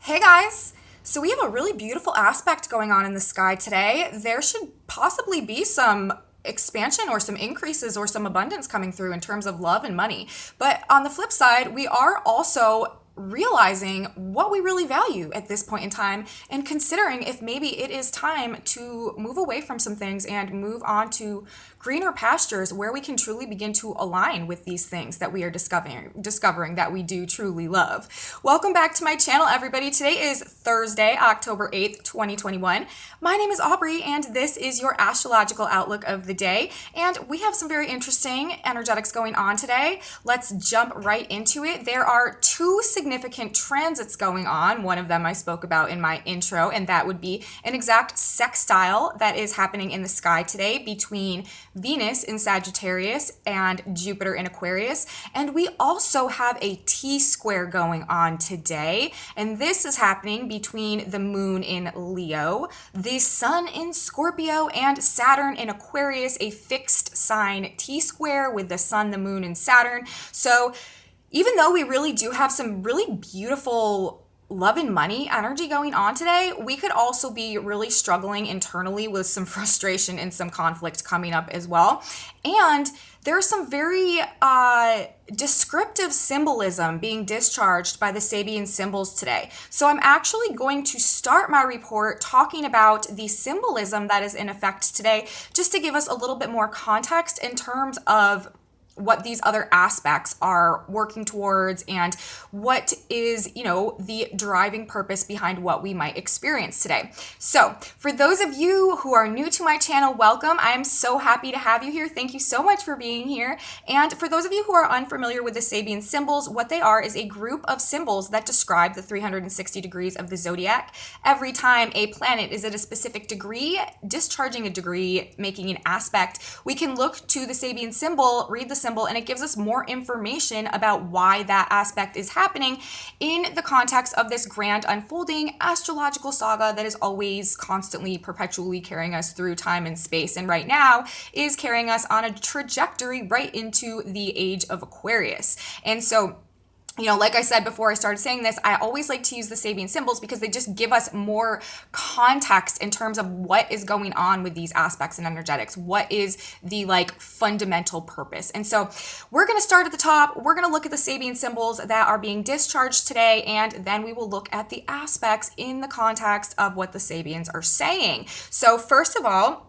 Hey guys! So we have a really beautiful aspect going on in the sky today. There should possibly be some expansion or some increases or some abundance coming through in terms of love and money. But on the flip side, we are also realizing what we really value at this point in time and considering if maybe it is time to move away from some things and move on to greener pastures where we can truly begin to align with these things that we are discovering that we do truly love. Welcome back to my channel, everybody. Today is Thursday, October 8th, 2021. My name is Aubrey and this is your astrological outlook of the day, and we have some very interesting energetics going on today. Let's jump right into it. There are two significant transits going on. One of them I spoke about in my intro, and that would be an exact sextile that is happening in the sky today between Venus in Sagittarius and Jupiter in Aquarius. And we also have a Tsquare going on today, and this is happening between the moon in Leo, the sun in Scorpio, and Saturn in Aquarius, a fixed sign Tsquare with the sun, the moon, and Saturn. So even though we really do have some really beautiful love and money energy going on today, we could also be really struggling internally with some frustration and some conflict coming up as well. And there's some very descriptive symbolism being discharged by the Sabian symbols today. So I'm actually going to start my report talking about the symbolism that is in effect today, just to give us a little bit more context in terms of what these other aspects are working towards and what is, the driving purpose behind what we might experience today. So for those of you who are new to my channel, welcome. I am so happy to have you here. Thank you so much for being here. And for those of you who are unfamiliar with the Sabian symbols, what they are is a group of symbols that describe the 360 degrees of the zodiac. Every time a planet is at a specific degree, discharging a degree, making an aspect, we can look to the Sabian symbol, read the symbol, and it gives us more information about why that aspect is happening in the context of this grand unfolding astrological saga that is always constantly perpetually carrying us through time and space, and right now is carrying us on a trajectory right into the age of Aquarius. And so like I said before I started saying this, I always like to use the Sabian symbols because they just give us more context in terms of what is going on with these aspects and energetics. What is the fundamental purpose? And so we're going to start at the top. We're going to look at the Sabian symbols that are being discharged today, and then we will look at the aspects in the context of what the Sabians are saying. So first of all,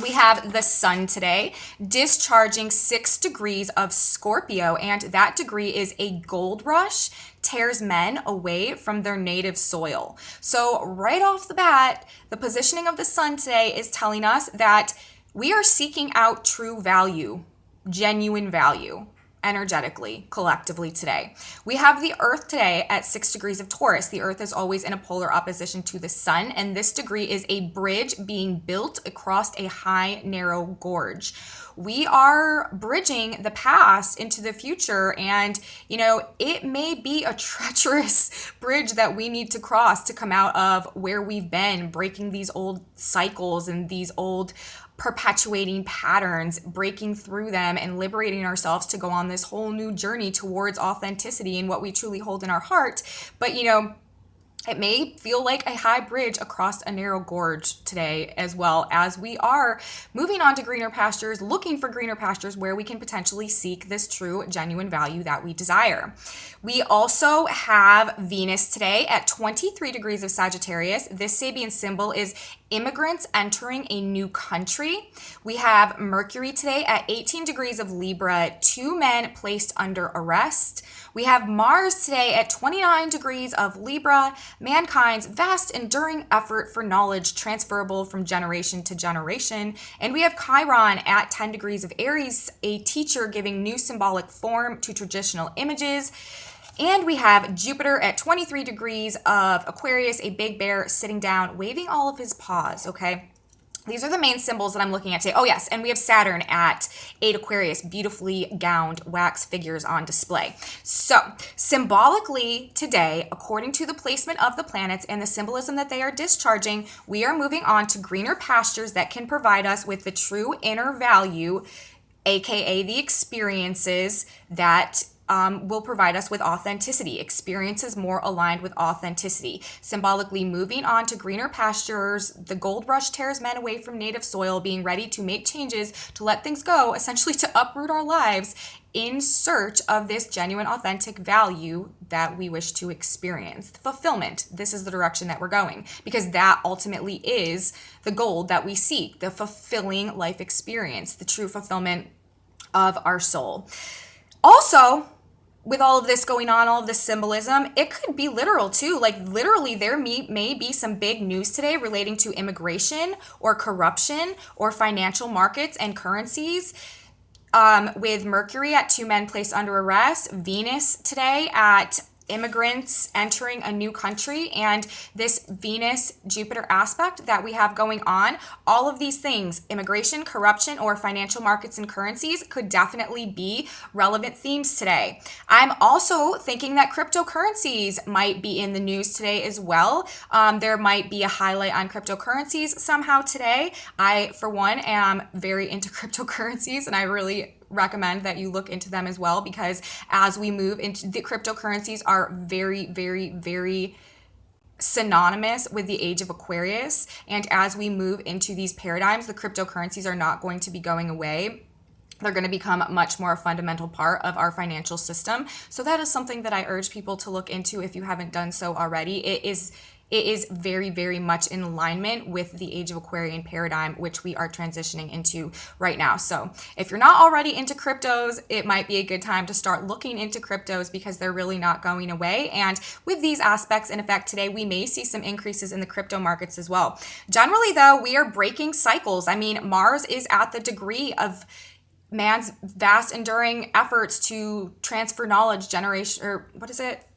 we have the sun today discharging 6 degrees of Scorpio, and that degree is a gold rush, tears men away from their native soil. So right off the bat, the positioning of the sun today is telling us that we are seeking out true value, genuine value, energetically, collectively today. We have the earth today at 6 degrees of Taurus. The earth is always in a polar opposition to the sun, and this degree is a bridge being built across a high, narrow gorge. We are bridging the past into the future, and it may be a treacherous bridge that we need to cross to come out of where we've been, breaking these old cycles and these old perpetuating patterns, breaking through them and liberating ourselves to go on this whole new journey towards authenticity and what we truly hold in our heart. But it may feel like a high bridge across a narrow gorge today, as well as we are moving on to greener pastures, looking for greener pastures where we can potentially seek this true, genuine value that we desire. We also have Venus today at 23 degrees of Sagittarius. This Sabian symbol is immigrants entering a new country. We have Mercury today at 18 degrees of Libra, 2 men placed under arrest. We have Mars today at 29 degrees of Libra, mankind's vast enduring effort for knowledge transferable from generation to generation. And we have Chiron at 10 degrees of Aries, a teacher giving new symbolic form to traditional images. And we have Jupiter at 23 degrees of Aquarius, a big bear sitting down, waving all of his paws, okay? These are the main symbols that I'm looking at today. Oh yes, and we have Saturn at 8 Aquarius, beautifully gowned wax figures on display. So symbolically today, according to the placement of the planets and the symbolism that they are discharging, we are moving on to greener pastures that can provide us with the true inner value, aka the experiences that will provide us with authenticity, experiences more aligned with authenticity, symbolically moving on to greener pastures. The gold rush tears men away from native soil, being ready to make changes, to let things go, essentially to uproot our lives in search of this genuine, authentic value that we wish to experience. Fulfillment. This is the direction that we're going, because that ultimately is the goal that we seek, the fulfilling life experience, the true fulfillment of our soul. Also, with all of this going on, all of this symbolism, it could be literal too. Like literally there may be some big news today relating to immigration or corruption or financial markets and currencies. With Mercury at 2 men placed under arrest, Venus today at immigrants entering a new country, and this Venus-Jupiter aspect that we have going on, all of these things, immigration, corruption, or financial markets and currencies, could definitely be relevant themes today. I'm also thinking that cryptocurrencies might be in the news today as well. There might be a highlight on cryptocurrencies somehow today. I, for one, am very into cryptocurrencies, and I really recommend that you look into them as well, because as we move into the cryptocurrencies are very, very, very synonymous with the age of Aquarius. And as we move into these paradigms, the cryptocurrencies are not going to be going away. They're going to become much more a fundamental part of our financial system. So that is something that I urge people to look into if you haven't done so already. It is very, very much in alignment with the age of Aquarian paradigm, which we are transitioning into right now. So if you're not already into cryptos, it might be a good time to start looking into cryptos, because they're really not going away. And with these aspects in effect today, we may see some increases in the crypto markets as well. Generally, though, we are breaking cycles. I mean, Mars is at the degree of man's vast enduring efforts to transfer knowledge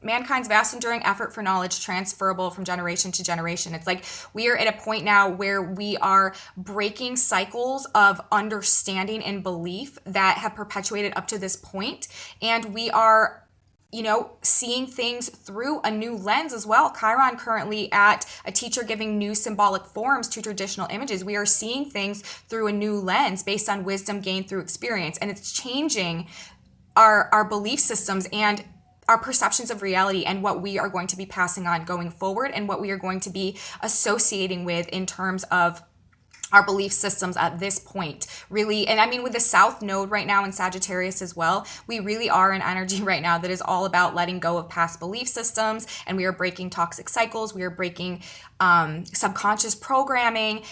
mankind's vast enduring effort for knowledge transferable from generation to generation. It's like we are at a point now where we are breaking cycles of understanding and belief that have perpetuated up to this point, and we are seeing things through a new lens as well. Chiron currently at a teacher giving new symbolic forms to traditional images. We are seeing things through a new lens based on wisdom gained through experience, and it's changing our belief systems and our perceptions of reality, and what we are going to be passing on going forward, and what we are going to be associating with in terms of our belief systems at this point, really. And I mean, with the South Node right now in Sagittarius as well, we really are an energy right now that is all about letting go of past belief systems, and we are breaking toxic cycles. We are breaking subconscious programming,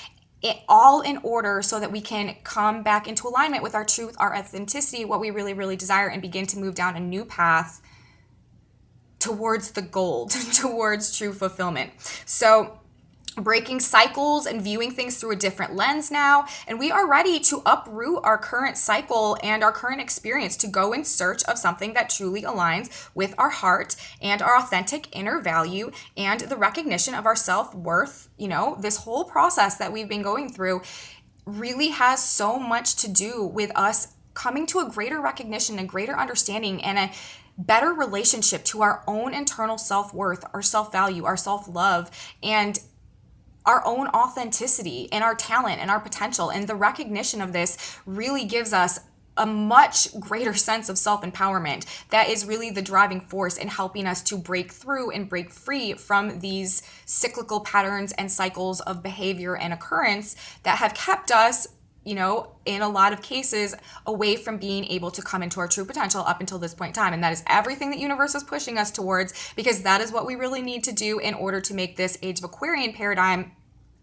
all in order so that we can come back into alignment with our truth, our authenticity, what we really, really desire, and begin to move down a new path towards the gold, towards true fulfillment. So breaking cycles and viewing things through a different lens now, and we are ready to uproot our current cycle and our current experience to go in search of something that truly aligns with our heart and our authentic inner value and the recognition of our self-worth. This whole process that we've been going through really has so much to do with us coming to a greater recognition, a greater understanding, and a better relationship to our own internal self-worth, our self-value, our self-love, and our own authenticity and our talent and our potential. And the recognition of this really gives us a much greater sense of self-empowerment that is really the driving force in helping us to break through and break free from these cyclical patterns and cycles of behavior and occurrence that have kept us, in a lot of cases, away from being able to come into our true potential up until this point in time. And that is everything the universe is pushing us towards, because that is what we really need to do in order to make this Age of Aquarian paradigm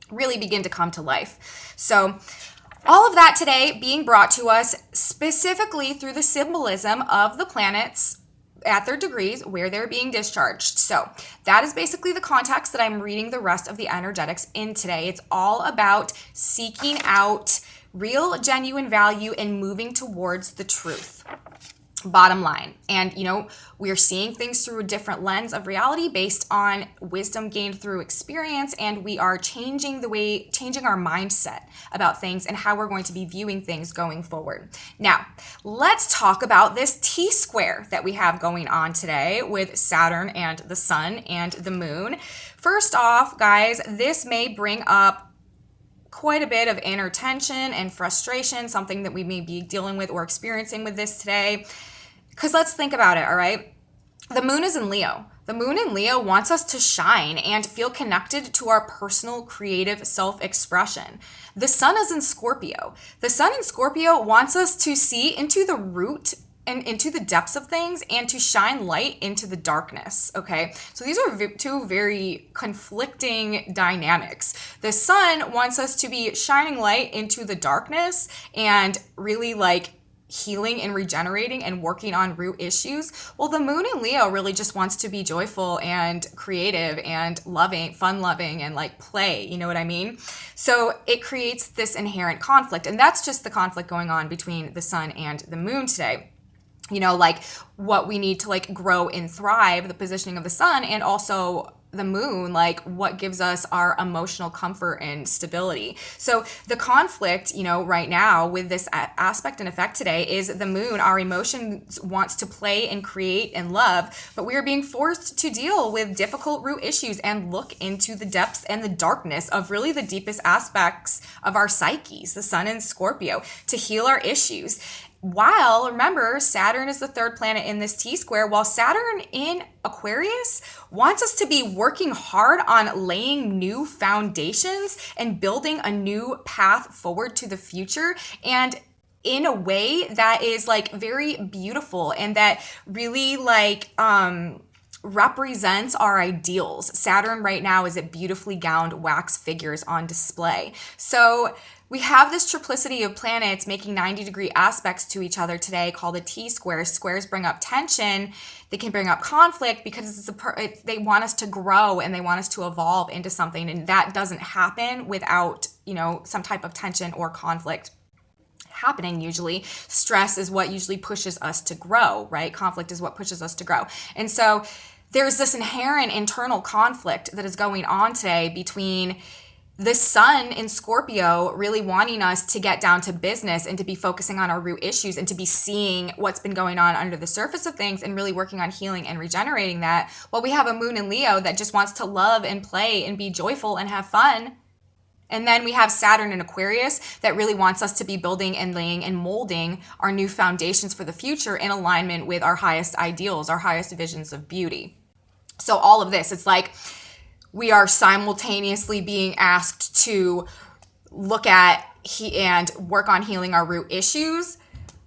really begin to come to life. So all of that today being brought to us specifically through the symbolism of the planets at their degrees where they're being discharged. So that is basically the context that I'm reading the rest of the energetics in today. It's all about seeking out real, genuine value and moving towards the truth. Bottom line. And, we are seeing things through a different lens of reality based on wisdom gained through experience, and we are changing our mindset about things and how we're going to be viewing things going forward. Now, let's talk about this Tsquare that we have going on today with Saturn and the Sun and the Moon. First off, guys, this may bring up quite a bit of inner tension and frustration, something that we may be dealing with or experiencing with this today. Because let's think about it, all right? The moon is in Leo. The moon in Leo wants us to shine and feel connected to our personal creative self-expression. The sun is in Scorpio. The sun in Scorpio wants us to see into the root and into the depths of things and to shine light into the darkness, okay? So these are two very conflicting dynamics. The sun wants us to be shining light into the darkness and really like healing and regenerating and working on root issues. Well, the moon in Leo really just wants to be joyful and creative and loving, fun loving, and like play, you know what I mean? So it creates this inherent conflict, and that's just the conflict going on between the sun and the moon today. You know, like what we need to like grow and thrive, the positioning of the sun, and also the moon, like what gives us our emotional comfort and stability. So the conflict, you know, right now with this aspect and effect today is the moon, our emotions wants to play and create and love, but we are being forced to deal with difficult root issues and look into the depths and the darkness of really the deepest aspects of our psyches, the sun in Scorpio, to heal our issues. While, remember, Saturn is the third planet in this T-square, while Saturn in Aquarius wants us to be working hard on laying new foundations and building a new path forward to the future, and in a way that is like very beautiful and that really like represents our ideals. Saturn right now is at beautifully gowned wax figures on display. So we have this triplicity of planets making 90-degree aspects to each other today called a T-square. Squares bring up tension. They can bring up conflict because they want us to grow and they want us to evolve into something. And that doesn't happen without, you know, some type of tension or conflict happening usually. Stress is what usually pushes us to grow, right? Conflict is what pushes us to grow. And so there's this inherent internal conflict that is going on today between the sun in Scorpio really wanting us to get down to business and to be focusing on our root issues and to be seeing what's been going on under the surface of things and really working on healing and regenerating that. While we have a moon in Leo that just wants to love and play and be joyful and have fun. And then we have Saturn in Aquarius that really wants us to be building and laying and molding our new foundations for the future in alignment with our highest ideals, our highest visions of beauty. So all of this, it's like we are simultaneously being asked to look at and work on healing our root issues,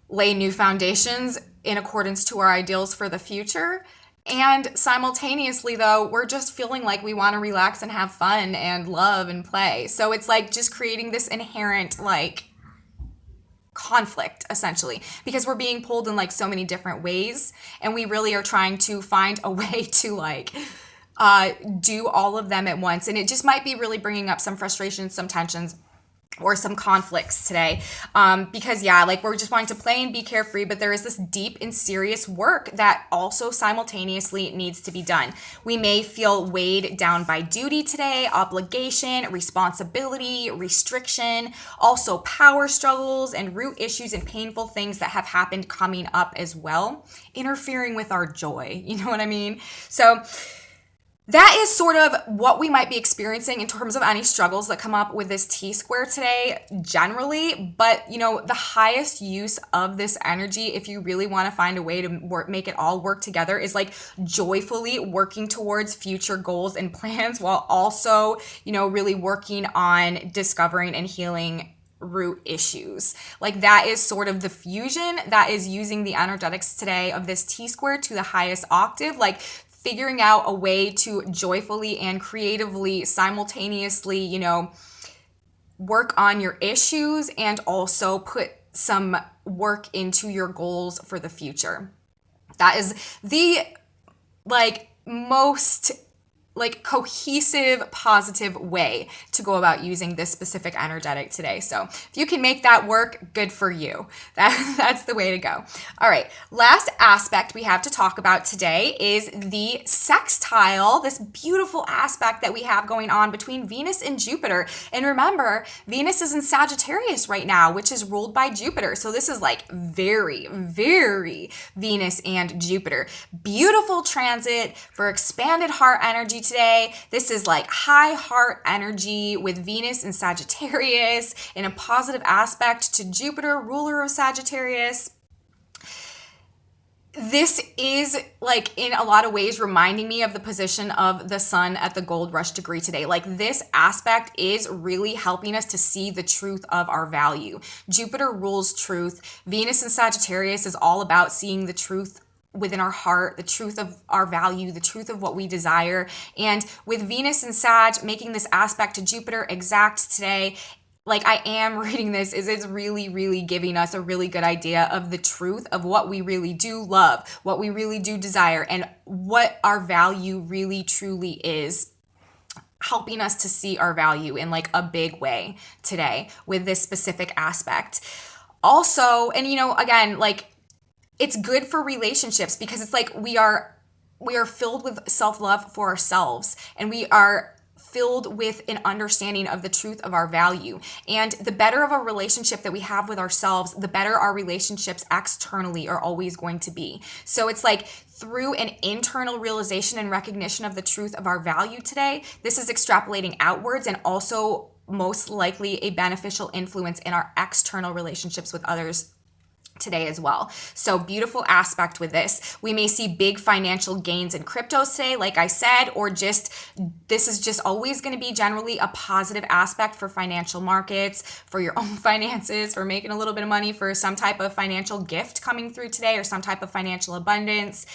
lay new foundations in accordance to our ideals for the future. And simultaneously, though, we're just feeling like we want to relax and have fun and love and play. So it's like just creating this inherent like conflict essentially, because we're being pulled in like so many different ways, and we really are trying to find a way to like do all of them at once. And it just might be really bringing up some frustrations, some tensions, or some conflicts today. Because yeah, like we're just wanting to play and be carefree, but there is this deep and serious work that also simultaneously needs to be done. We may feel weighed down by duty today, obligation, responsibility, restriction, also power struggles and root issues and painful things that have happened coming up as well, interfering with our joy. You know what I mean? So that is sort of what we might be experiencing in terms of any struggles that come up with this T-square today generally. But, you know, the highest use of this energy, if you really want to find a way to make it all work together, is like joyfully working towards future goals and plans while also, you know, really working on discovering and healing root issues. Like that is sort of the fusion that is using the energetics today of this T-square to the highest octave, like figuring out a way to joyfully and creatively simultaneously, you know, work on your issues and also put some work into your goals for the future. That is the like most like cohesive, positive way to go about using this specific energetic today. So if you can make that work, good for you. That's the way to go. All right, last aspect we have to talk about today is the sextile, this beautiful aspect that we have going on between Venus and Jupiter. And remember, Venus is in Sagittarius right now, which is ruled by Jupiter. So this is like very, very Venus and Jupiter. Beautiful transit for expanded heart energy today. This is like high heart energy with Venus in Sagittarius in a positive aspect to Jupiter, ruler of Sagittarius. this is like in a lot of ways reminding me of the position of the sun at the gold rush degree today. Like this aspect is really helping us to see the truth of our value. Jupiter rules truth. Venus in Sagittarius is all about seeing the truth within our heart, the truth of our value, the truth of what we desire. And with Venus and Sag making this aspect to Jupiter exact today, like I am reading this, is it's really, really giving us a really good idea of the truth of what we really do love, what we really do desire, and what our value really truly is, helping us to see our value in like a big way today with this specific aspect. Also, and again, like it's good for relationships because it's like we are filled with self-love for ourselves, and we are filled with an understanding of the truth of our value. And the better of a relationship that we have with ourselves, the better our relationships externally are always going to be. So it's like through an internal realization and recognition of the truth of our value today, this is extrapolating outwards and also most likely a beneficial influence in our external relationships with others today as well. So beautiful aspect with this. We may see big financial gains in cryptos today, like I said, or just this is just always going to be generally a positive aspect for financial markets, for your own finances, for making a little bit of money, for some type of financial gift coming through today, or some type of financial abundance.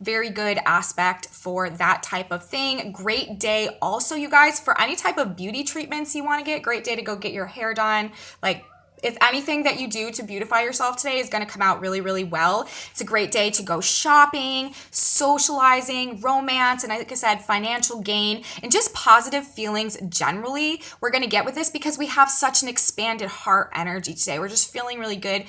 Very good aspect for that type of thing. Great day also, you guys, for any type of beauty treatments you want to get. Great day to go get your hair done. Like if anything that you do to beautify yourself today is going to come out really, really well. It's a great day to go shopping, socializing, romance, and like I said, financial gain, and just positive feelings generally we're going to get with this because we have such an expanded heart energy today. We're just feeling really good.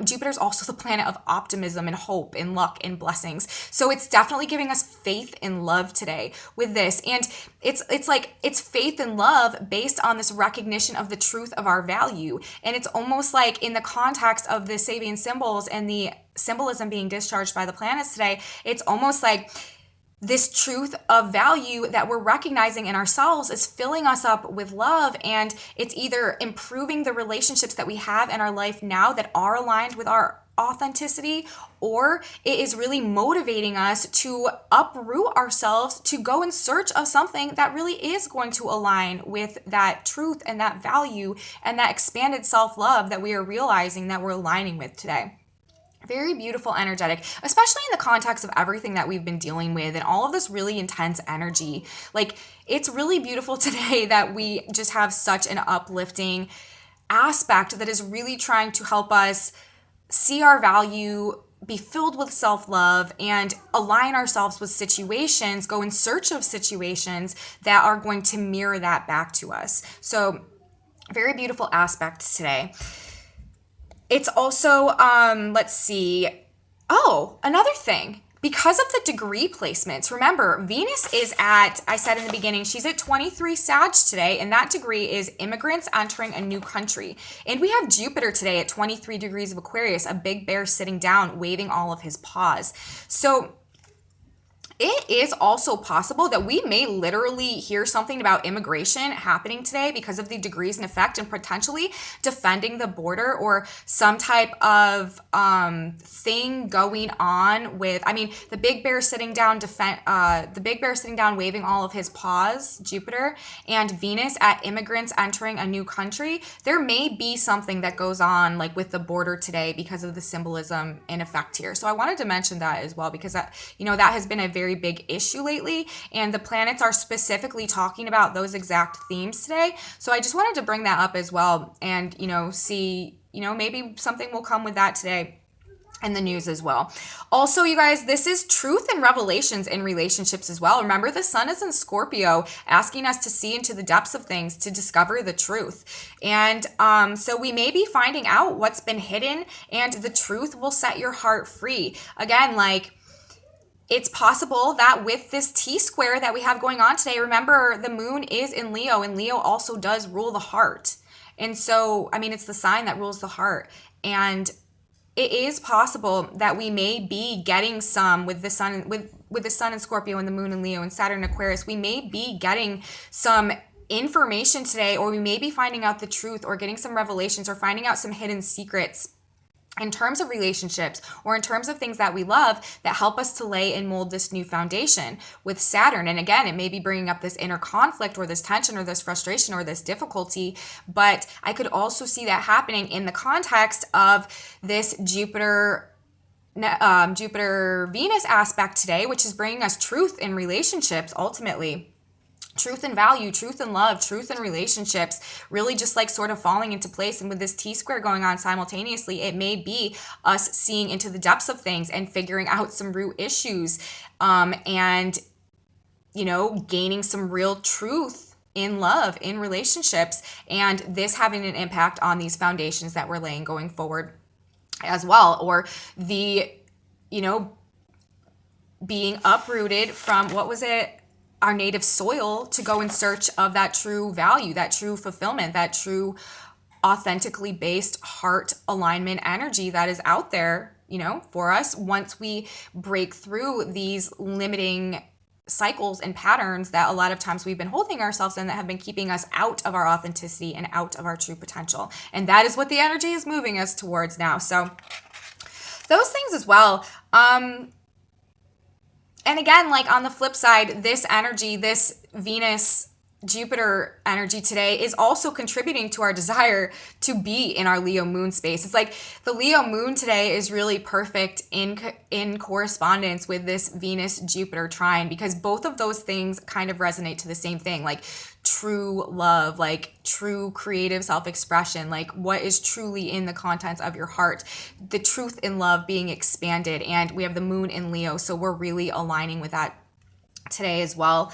Jupiter's also the planet of optimism and hope and luck and blessings. So it's definitely giving us faith and love today with this. And it's like it's faith and love based on this recognition of the truth of our value. And it's almost like in the context of the Sabian symbols and the symbolism being discharged by the planets today, it's almost like this truth of value that we're recognizing in ourselves is filling us up with love, and it's either improving the relationships that we have in our life now that are aligned with our authenticity, or it is really motivating us to uproot ourselves to go in search of something that really is going to align with that truth and that value and that expanded self-love that we are realizing that we're aligning with today. Very beautiful, energetic, especially in the context of everything that we've been dealing with and all of this really intense energy. Like, it's really beautiful today that we just have such an uplifting aspect that is really trying to help us see our value, be filled with self-love, and align ourselves with situations, go in search of situations that are going to mirror that back to us. So very beautiful aspects today. It's also, let's see. Oh, another thing. Because of the degree placements, remember, Venus is at, I said in the beginning, she's at 23 Sag today, and that degree is immigrants entering a new country. And we have Jupiter today at 23 degrees of Aquarius, a big bear sitting down, waving all of his paws. So it is also possible that we may literally hear something about immigration happening today because of the degrees in effect, and potentially defending the border or some type of thing going on with, I mean, the big bear sitting down, waving all of his paws, Jupiter, and Venus at immigrants entering a new country. There may be something that goes on like with the border today because of the symbolism in effect here. So I wanted to mention that as well, because that has been a very big issue lately, and the planets are specifically talking about those exact themes today. So I just wanted to bring that up as well, and see, maybe something will come with that today in the news as well. Also, you guys, this is truth and revelations in relationships as well. Remember, the sun is in Scorpio, asking us to see into the depths of things, to discover the truth. And so we may be finding out what's been hidden, and the truth will set your heart free. Again, like, it's possible that with this Tsquare that we have going on today, remember, the moon is in Leo, and Leo also does rule the heart. And so, I mean, it's the sign that rules the heart. And it is possible that we may be getting some with the sun, with the sun in Scorpio and the moon in Leo and Saturn in Aquarius. We may be getting some information today, or we may be finding out the truth, or getting some revelations, or finding out some hidden secrets in terms of relationships or in terms of things that we love that help us to lay and mold this new foundation with Saturn. And again, it may be bringing up this inner conflict or this tension or this frustration or this difficulty, but I could also see that happening in the context of this Jupiter Venus aspect today, which is bringing us truth in relationships ultimately. Truth and value, truth and love, truth and relationships, really just like sort of falling into place. And with this T-square going on simultaneously, it may be us seeing into the depths of things and figuring out some root issues, and, gaining some real truth in love, in relationships, and this having an impact on these foundations that we're laying going forward as well. Or the, being uprooted from, our native soil to go in search of that true value, that true fulfillment, that true authentically based heart alignment energy that is out there, for us once we break through these limiting cycles and patterns that a lot of times we've been holding ourselves in that have been keeping us out of our authenticity and out of our true potential. And that is what the energy is moving us towards now. So those things as well. And again, like on the flip side, this energy, this Venus Jupiter energy today is also contributing to our desire to be in our Leo moon space. It's like the Leo moon today is really perfect in correspondence with this Venus Jupiter trine, because both of those things kind of resonate to the same thing, like true love, like true creative self-expression, like what is truly in the contents of your heart, the truth in love being expanded. And we have the moon in Leo, so we're really aligning with that today as well.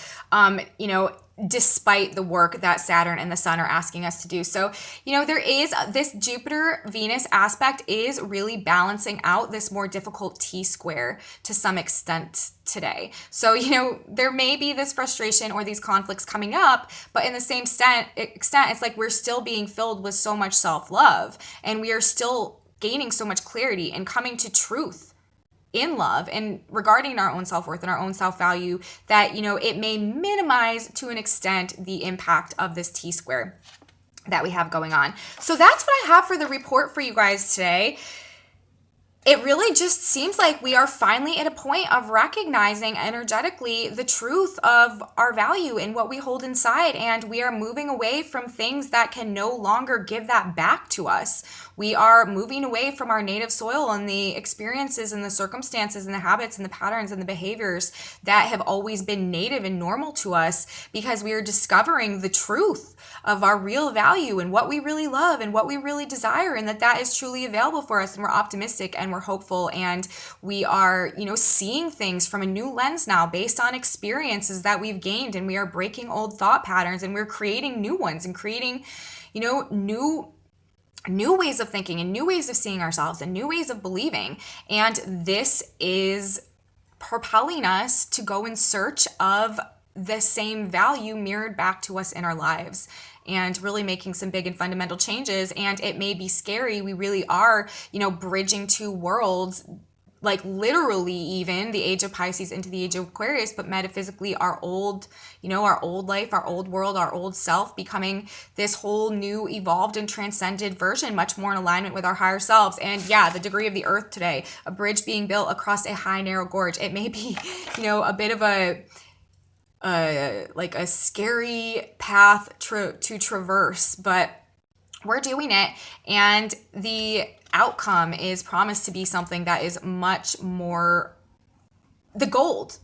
Despite the work that Saturn and the Sun are asking us to do. So, there is this Jupiter Venus aspect is really balancing out this more difficult T-square to some extent today. So, there may be this frustration or these conflicts coming up, but in the same extent, it's like we're still being filled with so much self-love, and we are still gaining so much clarity and coming to truth in love and regarding our own self-worth and our own self-value that, it may minimize to an extent the impact of this T-square that we have going on. So that's what I have for the report for you guys today. It really just seems like we are finally at a point of recognizing energetically the truth of our value and what we hold inside, and we are moving away from things that can no longer give that back to us. We are moving away from our native soil and the experiences and the circumstances and the habits and the patterns and the behaviors that have always been native and normal to us, because we are discovering the truth of our real value and what we really love and what we really desire, and that is truly available for us. And we're optimistic and we're hopeful, and we are, seeing things from a new lens now based on experiences that we've gained, and we are breaking old thought patterns and we're creating new ones and creating, new ways of thinking and new ways of seeing ourselves and new ways of believing. And this is propelling us to go in search of the same value mirrored back to us in our lives, and really making some big and fundamental changes. And it may be scary. We really are, bridging two worlds, like literally even the age of Pisces into the age of Aquarius, but metaphysically our old life, our old world, our old self becoming this whole new evolved and transcended version, much more in alignment with our higher selves. And yeah, the degree of the earth today, a bridge being built across a high, narrow gorge. It may be, a bit of a scary path to traverse, but we're doing it, and the outcome is promised to be something that is much more the gold.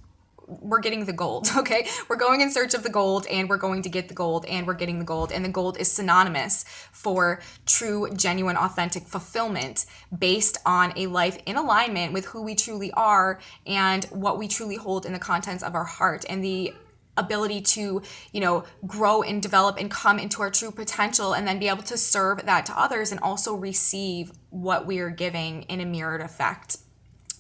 We're getting the gold, okay? We're going in search of the gold, and we're going to get the gold, and we're getting the gold, and the gold is synonymous for true, genuine, authentic fulfillment based on a life in alignment with who we truly are and what we truly hold in the contents of our heart, and the ability to, grow and develop and come into our true potential, and then be able to serve that to others and also receive what we are giving in a mirrored effect.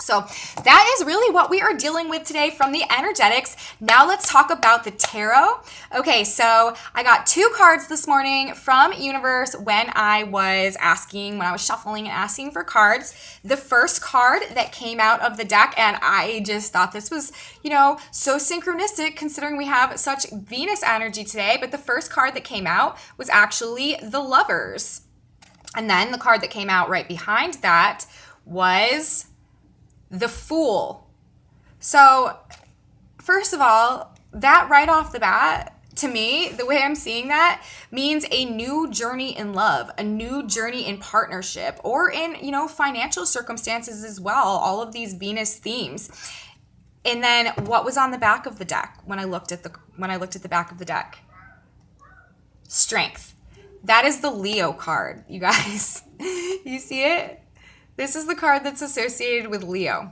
So that is really what we are dealing with today from the energetics. Now let's talk about the tarot. Okay, so I got 2 cards this morning from Universe when I was shuffling and asking for cards. The first card that came out of the deck, and I just thought this was, so synchronistic considering we have such Venus energy today, but the first card that came out was actually the Lovers. And then the card that came out right behind that was the Fool. So first of all, that right off the bat, to me, the way I'm seeing that means a new journey in love, a new journey in partnership, or in, financial circumstances as well. All of these Venus themes. And then what was on the back of the deck when I looked at the back of the deck? Strength. That is the Leo card, you guys. You see it? This is the card that's associated with Leo.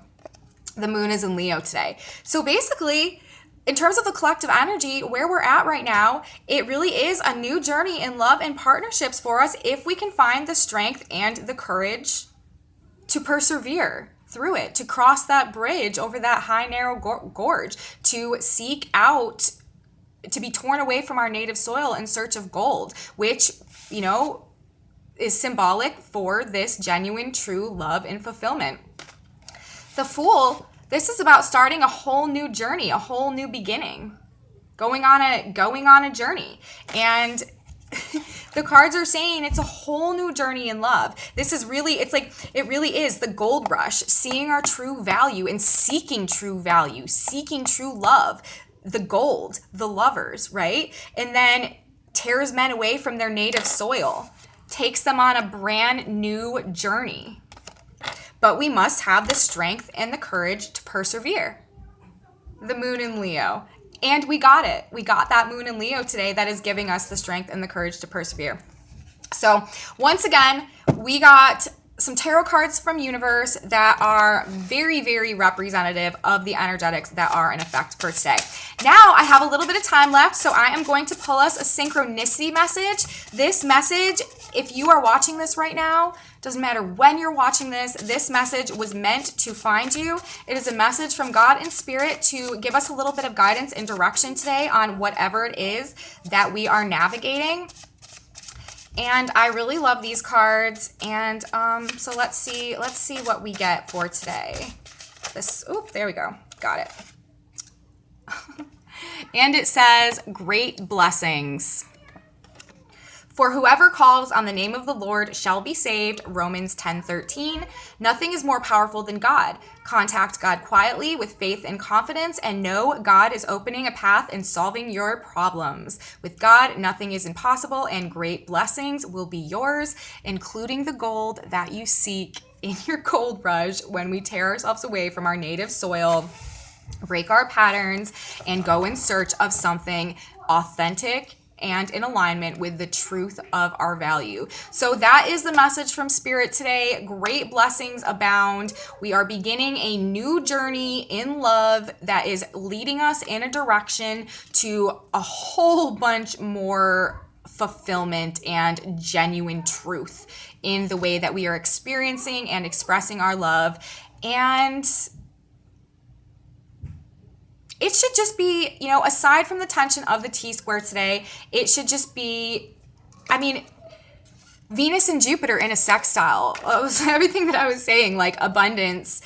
The moon is in Leo today. So basically, in terms of the collective energy, where we're at right now, it really is a new journey in love and partnerships for us if we can find the strength and the courage to persevere through it, to cross that bridge over that high, narrow gorge, to seek out, to be torn away from our native soil in search of gold, which, is symbolic for this genuine, true love and fulfillment. The Fool, this is about starting a whole new journey, a whole new beginning, going on a journey. And the cards are saying it's a whole new journey in love. This is really, it really is the gold rush, seeing our true value and seeking true value, seeking true love, the gold, the lovers, right? And then tears men away from their native soil, takes them on a brand new journey. But we must have the strength and the courage to persevere. The moon in Leo. And we got it. We got that moon in Leo today that is giving us the strength and the courage to persevere. So once again, we got some tarot cards from universe that are very, very representative of the energetics that are in effect for today. Now I have a little bit of time left, so I am going to pull us a synchronicity message. This message, if you are watching this right now, doesn't matter when you're watching this, this message was meant to find you. It is a message from God and Spirit to give us a little bit of guidance and direction today on whatever it is that we are navigating. And I really love these cards. And so let's see what we get for today. There we go. Got it. And it says, great blessings. For whoever calls on the name of the Lord shall be saved, Romans 10:13. Nothing is more powerful than God. Contact God quietly with faith and confidence and know God is opening a path and solving your problems. With God, nothing is impossible and great blessings will be yours, including the gold that you seek in your gold rush when we tear ourselves away from our native soil, break our patterns, and go in search of something authentic and in alignment with the truth of our value. So that is the message from Spirit today. Great blessings abound. We are beginning a new journey in love that is leading us in a direction to a whole bunch more fulfillment and genuine truth in the way that we are experiencing and expressing our love. And it should just be, aside from the tension of the Tsquare today, it should just be, Venus and Jupiter in a sextile. Everything that I was saying, like abundance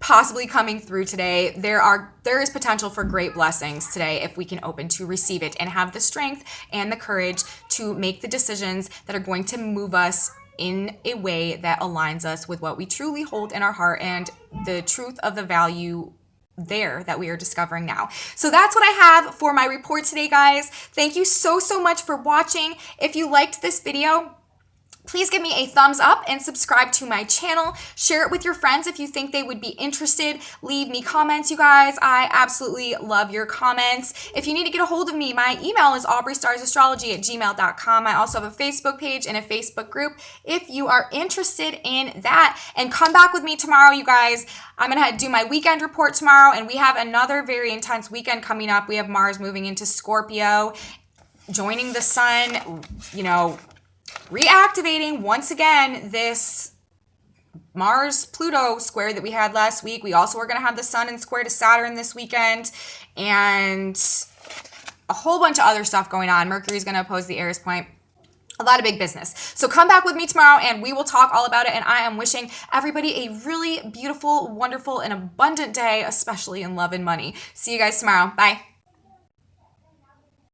possibly coming through today. There is potential for great blessings today if we can open to receive it and have the strength and the courage to make the decisions that are going to move us in a way that aligns us with what we truly hold in our heart and the truth of the value there that we are discovering now. So that's what I have for my report today, guys. Thank you so much for watching. If you liked this video, please give me a thumbs up and subscribe to my channel. Share it with your friends if you think they would be interested. Leave me comments, you guys. I absolutely love your comments. If you need to get a hold of me, my email is aubreystarsastrology@gmail.com. I also have a Facebook page and a Facebook group if you are interested in that. And come back with me tomorrow, you guys. I'm going to do my weekend report tomorrow, and we have another very intense weekend coming up. We have Mars moving into Scorpio, joining the sun, reactivating once again this Mars-Pluto square that we had last week. We also are going to have the sun in square to Saturn this weekend, and a whole bunch of other stuff going on. Mercury's going to oppose the Eris point. A lot of big business. So come back with me tomorrow and we will talk all about it. And I am wishing everybody a really beautiful, wonderful, and abundant day, especially in love and money. See you guys tomorrow. Bye.